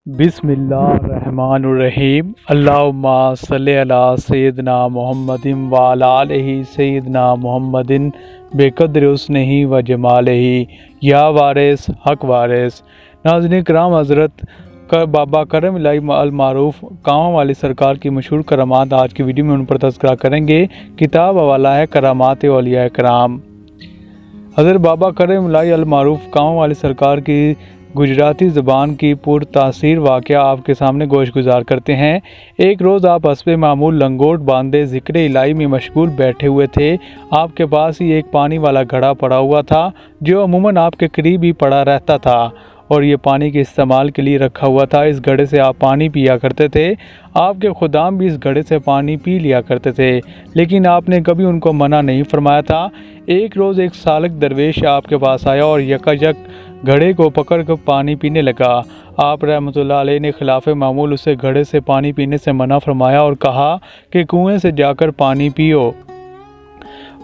बिस्मिल्लाहिर्रहमानिर्रहीम अल्लाहुम्मा सल्लि अला सय्यिदना मुहम्मदिन व अला आलिहि सय्यिदना मुहम्मदिन बेक़द्रि हुस्निही व जमालिही या वारिस हक वारिस। नाज़रीन किराम, हज़रत बाबा करम इलाही अल मारूफ कांवा वाली सरकार की मशहूर करामात आज की वीडियो में उन पर तज़किरा करेंगे। किताब हवाला है करामात औलिया कराम। हज़रत बाबा करम इलाही अल मारूफ कांवा वाली सरकार की गुजराती ज़बान की पुरतासीर वाक़या आपके सामने गोश गुजार करते हैं। एक रोज़ आप हस्बे मामूल लंगोट बांधे ज़िक्र इलाही में मशगूल बैठे हुए थे। आपके पास ही एक पानी वाला घड़ा पड़ा हुआ था जो अमूमन आपके करीब ही पड़ा रहता था और ये पानी के इस्तेमाल के लिए रखा हुआ था। इस घड़े से आप पानी पिया करते थे। आपके खुदाम भी इस घड़े से पानी पी लिया करते थे, लेकिन आपने कभी उनको मना नहीं फरमाया था। एक रोज़ एक सालक दरवेश आपके पास आया और यकायक घड़े को पकड़ कर पानी पीने लगा। आप रहमतुल्लाह अलैह ने खिलाफ मामूल उसे घड़े से पानी पीने से मना फरमाया और कहा कि कुएं से जाकर पानी पियो।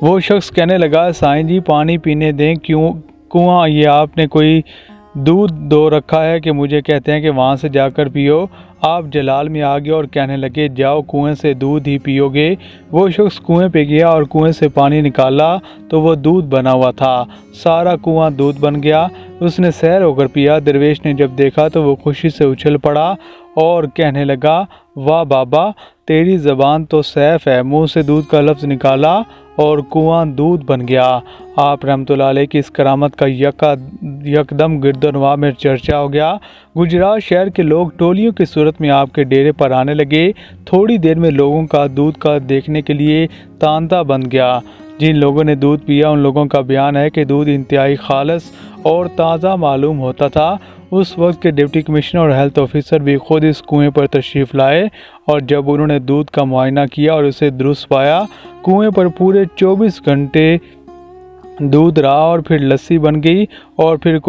वो शख्स कहने लगा, साईं जी पानी पीने दें, क्यों कुआं ये आपने कोई दूध दो रखा है कि मुझे कहते हैं कि वहाँ से जाकर पियो। आप जलाल में आ गए और कहने लगे, जाओ कुएं से दूध ही पियोगे। वो शख्स कुएं पे गया और कुएं से पानी निकाला तो वो दूध बना हुआ था। सारा कुआं दूध बन गया। उसने सैर होकर पिया। दरवेश ने जब देखा तो वो खुशी से उछल पड़ा और कहने लगा, वाह बाबा, तेरी ज़बान तो सैफ है। मुंह से दूध का लफ्ज़ निकाला और कुआं दूध बन गया। आप रहमतुल्लाह अलैह की इस करामत का यकदम गिरदोनवा में चर्चा हो गया। गुजरात शहर के लोग टोलियों की सूरत में आपके डेरे पर आने लगे। थोड़ी देर में लोगों का दूध का देखने के लिए तांता बन गया। जिन लोगों ने दूध पिया उन लोगों का बयान है कि दूध इंतहाई खालिस और ताज़ा मालूम होता था। उस वक्त के डिप्टी कमिश्नर और हेल्थ ऑफिसर भी खुद इस कुएं पर तशरीफ़ लाए और जब उन्होंने दूध का मुआयना किया और उसे दुरुस्त पाया, कुएं पर पूरे 24 घंटे दूध रहा और फिर लस्सी बन गई और फिर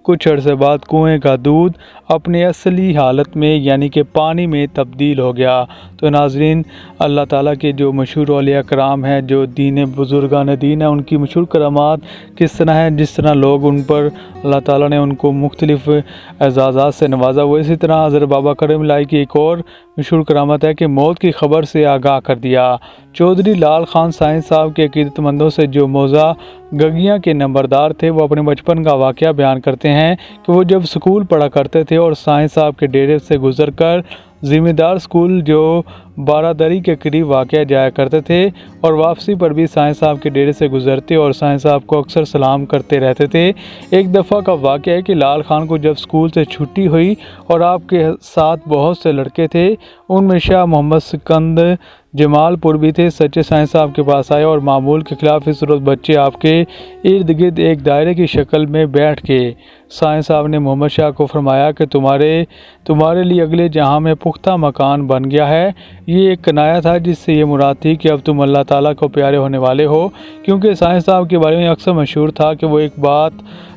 कुछ अरसे बाद कुएं का दूध अपने असली हालत में यानी कि पानी में तब्दील हो गया। तो नाजरीन, अल्लाह ताला के जो मशहूर औलिया कराम हैं, जो दीन बुज़ुर्गान दीन है, उनकी मशहूर करामात किस तरह है, जिस तरह लोग उन पर अल्लाह ताला ने उनको मुख्तलिफ़ एज़ाज़ात से नवाजा हुआ। इसी तरह हज़रत बाबा करम इलाही की एक और मशहूर करामत है कि मौत की ख़बर से आगाह कर दिया। चौधरी लाल खान साईं साहब के अक़ीदतमंदों से जो मौज़ा गगियाँ के नंबरदार थे, वो अपने बचपन का वाक़या बयान करते हैं कि वो जब स्कूल पढ़ा करते थे और साईं साहब के डेरे से गुज़रकर ज़िम्मेदार स्कूल जो बारादरी के करीब वाक़या जाया करते थे और वापसी पर भी साईं साहब के डेरे से गुज़रते और साईं साहब को अक्सर सलाम करते रहते थे। एक दफ़ा का वाक़या है कि लाल खान को जब स्कूल से छुट्टी हुई और आपके साथ बहुत से लड़के थे, उनमें शाह मोहम्मद सिकंदर जमालपुर भी थे, सच्चे साईं साहब के पास आए और मामूल के ख़िलाफ़ इस रोज़ बच्चे आपके इर्द गिर्द एक दायरे की शक्ल में बैठ के साईं साहब ने मोहम्मद शाह को फरमाया कि तुम्हारे लिए अगले जहां में पुख्ता मकान बन गया है। ये एक कनाया था जिससे ये मुराद थी कि अब तुम अल्लाह ताला को प्यारे होने वाले हो, क्योंकि साईं साहब के बारे में अक्सर मशहूर था कि वो एक बात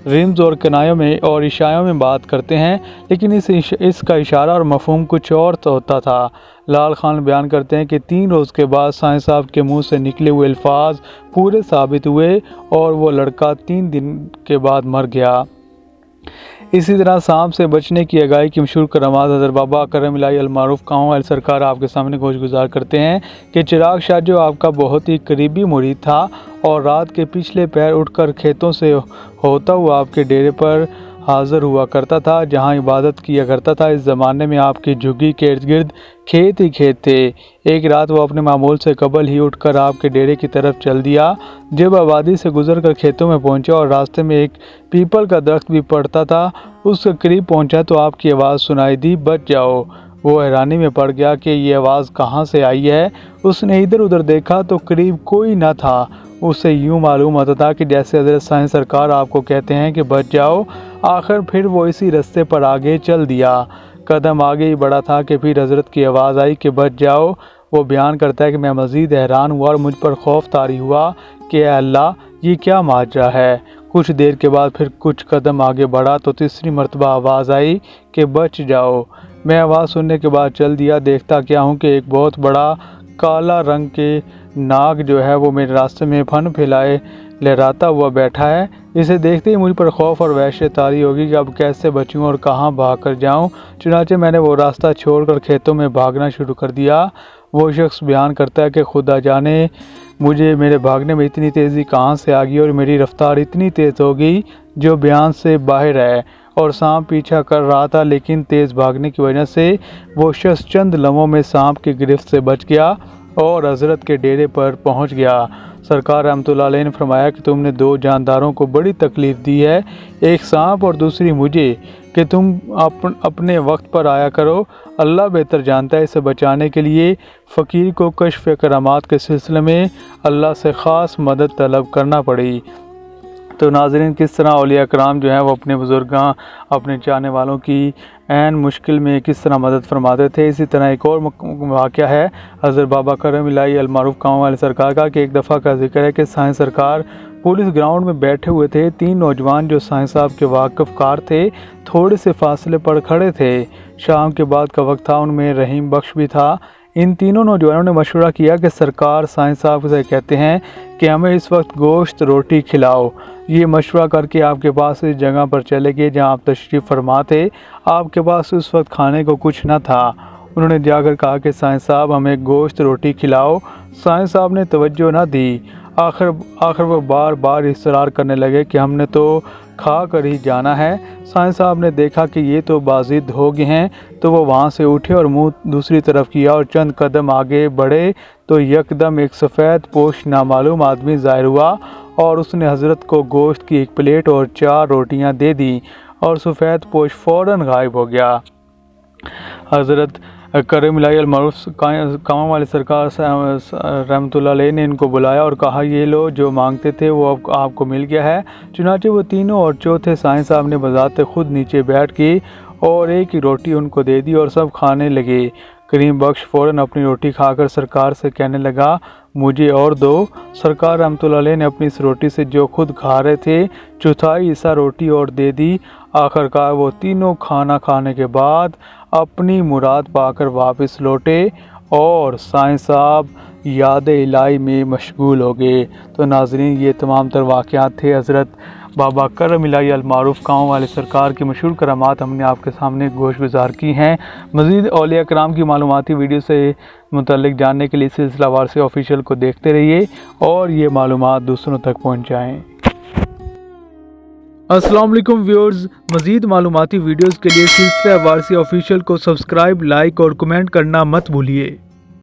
रिम्ज़ और कनायों में और इशारों में बात करते हैं, लेकिन इसका इशारा और मफ़हूम कुछ और तो होता था। लाल खान बयान करते हैं कि 3 रोज़ के बाद साईं साहब के मुंह से निकले हुए अल्फाज पूरे साबित हुए और वो लड़का 3 दिन के बाद मर गया। इसी तरह सांप से बचने की आगाही की मशहूर करामात हज़रत बाबा करम इलाही अल मारूफ कांवा वाली सरकार आपके सामने गोश गुजार करते हैं कि चिराग शाह जो आपका बहुत ही करीबी मुरीद था और रात के पिछले पहर उठकर खेतों से होता हुआ आपके डेरे पर हाज़िर हुआ करता था, जहां इबादत किया करता था। इस ज़माने में आपकी झुग्गी के इर्द गिर्द खेत ही खेत थे। एक रात वो अपने मामूल से कबल ही उठकर आपके डेरे की तरफ चल दिया। जब आबादी से गुजरकर खेतों में पहुंचा और रास्ते में एक पीपल का दरख्त भी पड़ता था, उसके करीब पहुंचा तो आपकी आवाज़ सुनाई दी, बच जाओ। वो हैरानी में पड़ गया कि ये आवाज़ कहाँ से आई है। उसने इधर उधर देखा तो करीब कोई न था। उसे यूँ मालूम होता था कि जैसे हज़रत साईं सरकार आपको कहते हैं कि बच जाओ। आखिर फिर वो इसी रास्ते पर आगे चल दिया। कदम आगे ही बढ़ा था कि फिर हज़रत की आवाज़ आई कि बच जाओ। वो बयान करता है कि मैं मज़ीद हैरान हुआ और मुझ पर खौफ तारी हुआ कि अल्लाह, ये क्या माजरा है। कुछ देर के बाद फिर कुछ कदम आगे बढ़ा तो तीसरी मरतबा आवाज़ आई कि बच जाओ। मैं आवाज़ सुनने के बाद चल दिया। देखता क्या हूँ कि एक बहुत बड़ा काला रंग के नाग जो है वो मेरे रास्ते में फन फैलाए लहराता हुआ बैठा है। इसे देखते ही मुझ पर खौफ और वहशत तारी होगी कि अब कैसे बचूं और कहाँ भाग कर जाऊं। चुनांचे मैंने वो रास्ता छोड़कर खेतों में भागना शुरू कर दिया। वो शख्स बयान करता है कि खुदा जाने मुझे मेरे भागने में इतनी तेज़ी कहाँ से आ गई और मेरी रफ्तार इतनी तेज़ हो गई जो बयान से बाहर है। और सांप पीछा कर रहा था, लेकिन तेज़ भागने की वजह से वो शख्स चंद लम्हों में सांप की गिरफ्त से बच गया और हज़रत के डेरे पर पहुंच गया। सरकार रहमतुल्लाह अलैह ने फरमाया कि तुमने दो जानदारों को बड़ी तकलीफ़ दी है, एक सांप और दूसरी मुझे, कि तुम अपने वक्त पर आया करो। अल्लाह बेहतर जानता है। इसे बचाने के लिए फ़कीर को कश्फ करामात के सिलसिले में अल्लाह से ख़ास मदद तलब करना पड़ी। तो नाज़रीन, किस तरह औलिया कराम जो हैं वो अपने बुज़ुर्गां, अपने चाहने वालों की ऐन मुश्किल में किस तरह मदद फरमाते थे। इसी तरह एक और वाक़या है हज़रत बाबा करम इलाही अल मारूफ कांव वाले सरकार का, कि एक दफ़ा का जिक्र है कि साईं सरकार पुलिस ग्राउंड में बैठे हुए थे। तीन नौजवान जो साईं साहब के वाक़फ़कार थे थोड़े से फासले पर खड़े थे। शाम के बाद का वक्त था, उनमें रहीम बख्श भी था। इन तीनों नौजवानों ने मशवरा किया कि सरकार साईं साहब से कहते हैं कि हमें इस वक्त गोश्त रोटी खिलाओ। ये मशवरा करके आपके पास इस जगह पर चले गए जहाँ आप तशरीफ़ फरमा थे। आपके पास उस वक्त खाने को कुछ न था। उन्होंने जाकर कहा कि साईं साहब हमें गोश्त रोटी खिलाओ। साईं साहब ने तवज्जो न दी। आखिर वो बार बार इसरार करने लगे कि हमने तो खा कर ही जाना है। साईं साहब ने देखा कि ये तो बाजिद हो गए हैं, तो वो वहाँ से उठे और मुंह दूसरी तरफ किया और चंद कदम आगे बढ़े तो यकदम एक सफ़ेद पोश नामालूम आदमी ज़ाहिर हुआ और उसने हज़रत को गोश्त की एक प्लेट और 4 रोटियां दे दी और सफ़ेद पोश फ़ौरन गायब हो गया। हज़रत करम इलाही अल मारूफ कांव वाले सरकार रहमतुल्लाह अलैह ने इनको बुलाया और कहा, ये लो जो मांगते थे वो अब आपको मिल गया है। चुनांचे वो तीनों और चौथे साईं साहब ने बजाते खुद नीचे बैठ के और एक ही रोटी उनको दे दी और सब खाने लगे। करीम बख्श फ़ौरन अपनी रोटी खाकर सरकार से कहने लगा, मुझे और दो। सरकार रहमतुल्लाह अलैह ने अपनी इस रोटी से जो खुद खा रहे थे चौथाई हिस्सा रोटी और दे दी। आखिरकार वो तीनों खाना खाने के बाद अपनी मुराद पाकर वापस लौटे और साईं साहब याद इलाही में मशगूल हो गए। तो नाज़रीन, ये तमाम तर वाक़यात थे हज़रत बाबा करम इलाही अल मारूफ कांव वाले सरकार की मशहूर करामात हमने आपके सामने गोश गुजार की हैं। मज़ीद औलिया कराम की मालूमाती वीडियो से मुतल्लिक जानने के लिए सिलसिलावार से ऑफिशियल को देखते रहिए और ये मालूमात दूसरों तक पहुँचाएँ। अस्सलाम वालेकुम व्यूअर्स, मज़ीद मालूमाती वीडियोज़ के लिए सिलसिला वारसी ऑफिशियल को सब्सक्राइब, लाइक और कमेंट करना मत भूलिए।